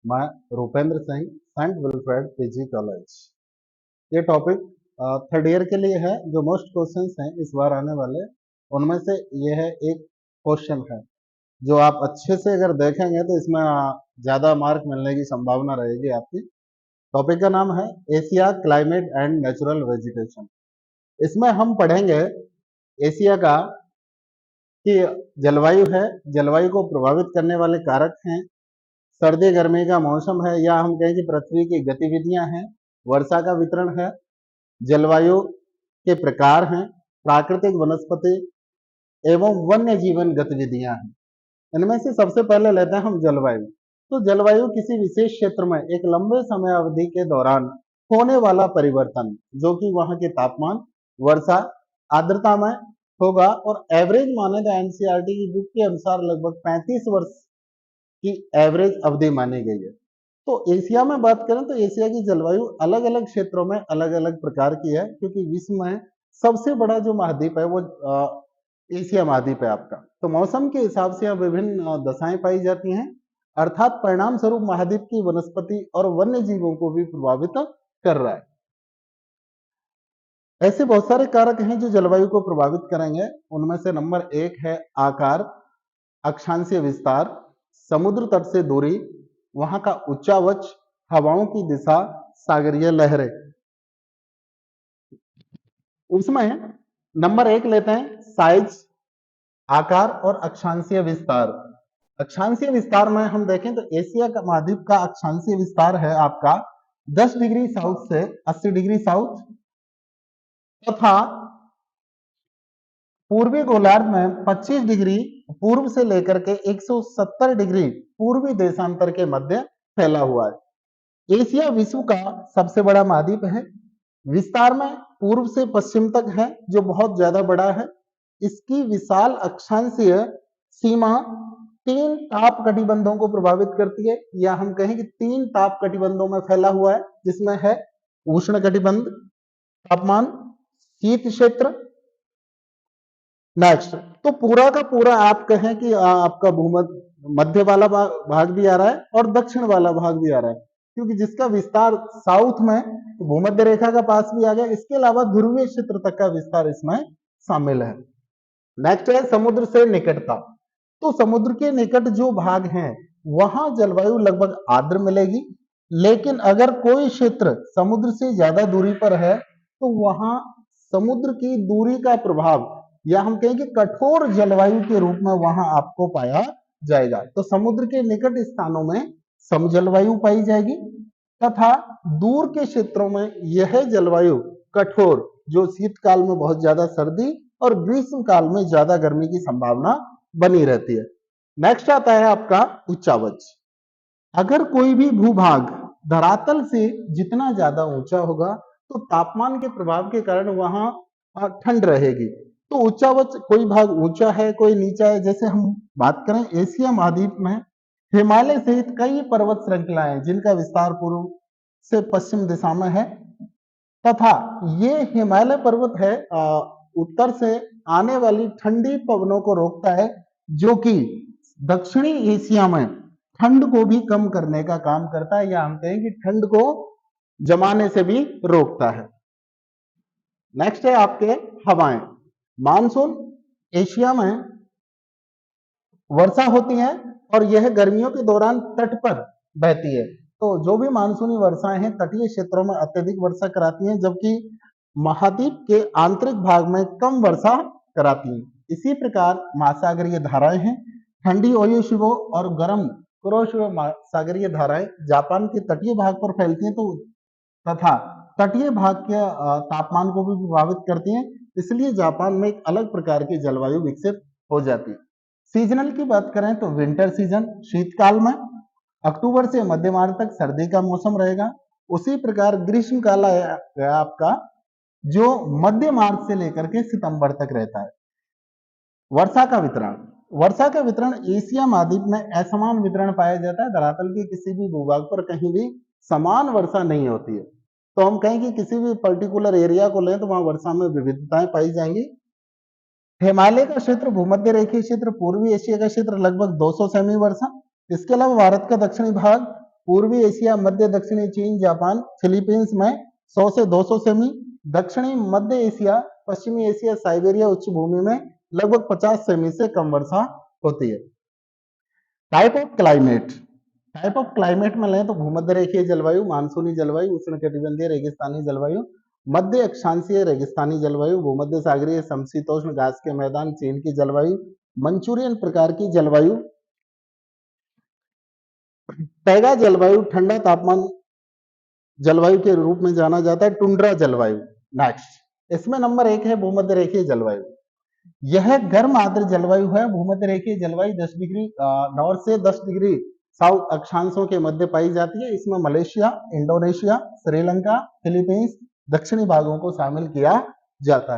मैं Rupendra Singh, Saint Wilfred PG college. ये topic third year के लिए है। जो मोस्ट क्वेश्चंस हैं इस बार आने वाले, उनमें से ये है एक क्वेश्चन है जो आप अच्छे से अगर देखेंगे तो इसमें ज़्यादा मार्क मिलने की संभावना रहेगी आपकी। टॉपिक का नाम है Asia climate and natural vegetation. इसमें हम पढ़ेंगे एशिया का कि जलवायु है, जलवायु को प्रभावित करने वाले कारक हैं, सर्दी गर्मी का मौसम है, या हम कहें कि पृथ्वी की गतिविधियां हैं, वर्षा का वितरण है, जलवायु के प्रकार हैं, प्राकृतिक वनस्पति एवं वन्य जीवन गतिविधियां हैं। इनमें से सबसे पहले लेते हैं हम जलवायु। तो जलवायु किसी विशेष क्षेत्र में एक लंबे समय अवधि के दौरान होने वाला परिवर्तन, जो कि वहां के तापमान, वर्षा, आर्द्रता में होगा, और एवरेज माने तो एनसीईआरटी की बुक के अनुसार लगभग 35 वर्ष की एवरेज अवधि मानी गई है। तो एशिया में बात करें तो एशिया की जलवायु अलग अलग क्षेत्रों में अलग अलग प्रकार की है, क्योंकि विश्व में सबसे बड़ा जो महाद्वीप है वो एशिया महाद्वीप है आपका। तो मौसम के हिसाब से यहाँ विभिन्न दशाएं पाई जाती हैं, अर्थात परिणाम स्वरूप महाद्वीप की वनस्पति और वन्य जीवों को भी प्रभावित कर रहा है। ऐसे बहुत सारे कारक हैं जो जलवायु को प्रभावित करेंगे। उनमें से नंबर 1 है आकार, अक्षांशीय विस्तार, समुद्र तट से दूरी, वहां का उच्चावच, हवाओं की दिशा, सागरीय लहरें। उसमें नंबर 1 लेते हैं साइज, आकार और अक्षांशीय विस्तार। अक्षांशीय विस्तार में हम देखें तो एशिया का महाद्वीप का अक्षांशीय विस्तार है आपका 10 डिग्री साउथ से 80 डिग्री साउथ, तथा पूर्वी गोलार्ध में 25 डिग्री पूर्व से लेकर के 170 डिग्री पूर्वी देशांतर के मध्य फैला हुआ है। एशिया विश्व का सबसे बड़ा महाद्वीप है। विस्तार में पूर्व से पश्चिम तक है, जो बहुत ज्यादा बड़ा है। इसकी विशाल अक्षांशीय सीमा 3 ताप कटिबंधों को प्रभावित करती है, या हम कहें कि 3 ताप कटिबंधों में फैला हुआ है, जिसमें है उष्ण कटिबंध, तापमान, शीत क्षेत्र। नेक्स्ट, तो पूरा का पूरा आप कहें कि आपका भूमध्य मध्य वाला भाग भी आ रहा है और दक्षिण वाला भाग भी आ रहा है, क्योंकि जिसका विस्तार साउथ में तो भूमध्य रेखा का पास भी आ गया। इसके अलावा ध्रुवीय क्षेत्र तक का विस्तार इसमें शामिल है। नेक्स्ट है समुद्र से निकटता। तो समुद्र के निकट जो भाग हैं वहां जलवायु लगभग आर्द्र मिलेगी, लेकिन अगर कोई क्षेत्र समुद्र से ज्यादा दूरी पर है तो वहां समुद्र की दूरी का प्रभाव, या हम कहें कि कठोर जलवायु के रूप में वहां आपको पाया जाएगा। तो समुद्र के निकट स्थानों में समजलवायु पाई जाएगी, तथा दूर के क्षेत्रों में यह जलवायु कठोर, जो शीतकाल में बहुत ज्यादा सर्दी और ग्रीष्म काल में ज्यादा गर्मी की संभावना बनी रहती है। नेक्स्ट आता है आपका उच्चावच। अगर कोई भी भूभाग धरातल से जितना ज्यादा ऊंचा होगा तो तापमान के प्रभाव के कारण वहां ठंड रहेगी। तो उच्चावच, कोई भाग ऊंचा है कोई नीचा है। जैसे हम बात करें एशिया महाद्वीप में हिमालय सहित कई पर्वत श्रृंखलाएं जिनका विस्तार पूर्व से पश्चिम दिशा में है, तथा ये हिमालय पर्वत है उत्तर से आने वाली ठंडी पवनों को रोकता है, जो कि दक्षिणी एशिया में ठंड को भी कम करने का काम करता है, या हम कहें कि ठंड को जमाने से भी रोकता है। नेक्स्ट है आपके हवाएं। मानसून एशिया में वर्षा होती है और यह गर्मियों के दौरान तट पर बहती है। तो जो भी मानसूनी वर्षाएं हैं तटीय क्षेत्रों में अत्यधिक वर्षा कराती हैं, जबकि महाद्वीप के आंतरिक भाग में कम वर्षा कराती हैं। इसी प्रकार महासागरीय धाराएं हैं। ठंडी ओयोशिबो और गर्म कुरोशिबो सागरीय धाराएं जापान के तटीय भाग पर फैलती हैं, तो तथा तटीय भाग के तापमान को भी प्रभावित करती हैं। इसलिए जापान में एक अलग प्रकार की जलवायु विकसित हो जाती है। सीजनल की बात करें तो विंटर सीजन शीतकाल में अक्टूबर से मध्य मार्च तक सर्दी का मौसम रहेगा। उसी प्रकार ग्रीष्म काल आपका जो मध्य मार्च से लेकर के सितंबर तक रहता है। वर्षा का वितरण। वर्षा का वितरण एशिया महाद्वीप में असमान वितरण पाया जाता है। धरातल के किसी भी भूभाग पर कहीं भी समान वर्षा नहीं होती है। तो हम कहें कि किसी भी पर्टिकुलर एरिया को लें तो वहां वर्षा में विविधताएं पाई जाएंगी। हिमालय का क्षेत्र, भूमध्य रेखीय क्षेत्र, पूर्वी एशिया का क्षेत्र लगभग 200 सेमी वर्षा। इसके अलावा भारत का दक्षिणी भाग पूर्वी एशिया, मध्य दक्षिणी चीन, जापान, फिलीपींस में 100 से 200 सेमी। दक्षिणी मध्य एशिया, पश्चिमी एशिया, साइबेरिया उच्च भूमि में लगभग 50 सेमी से कम वर्षा होती है। Type of climate, type of climate में लें तो भूमध्य रेखीय जलवायु, मानसूनी जलवायु, उष्णकटिबंधीय रेगिस्तानी जलवायु, मध्य अक्षांशीय रेगिस्तानी जलवायु, भूमध्य सागरीय समशीतोष्ण घास के मैदान, चीन की जलवायु, मंचूरियन प्रकार की जलवायु, टैगा जलवायु, ठंडा तापमान जलवायु के रूप में जाना जाता है, टुंड्रा जलवायु। नेक्स्ट, इसमें नंबर 1 है भूमध्य रेखीय जलवायु। यह गर्म आर्द्र जलवायु है। भूमध्य रेखीय जलवायु 10 डिग्री नॉर्थ से 10 डिग्री साउथ अक्षांशों के मध्य पाई जाती है। इसमें मलेशिया, इंडोनेशिया, श्रीलंका, फिलीपींस, दक्षिणी भागों को शामिल किया जाता है।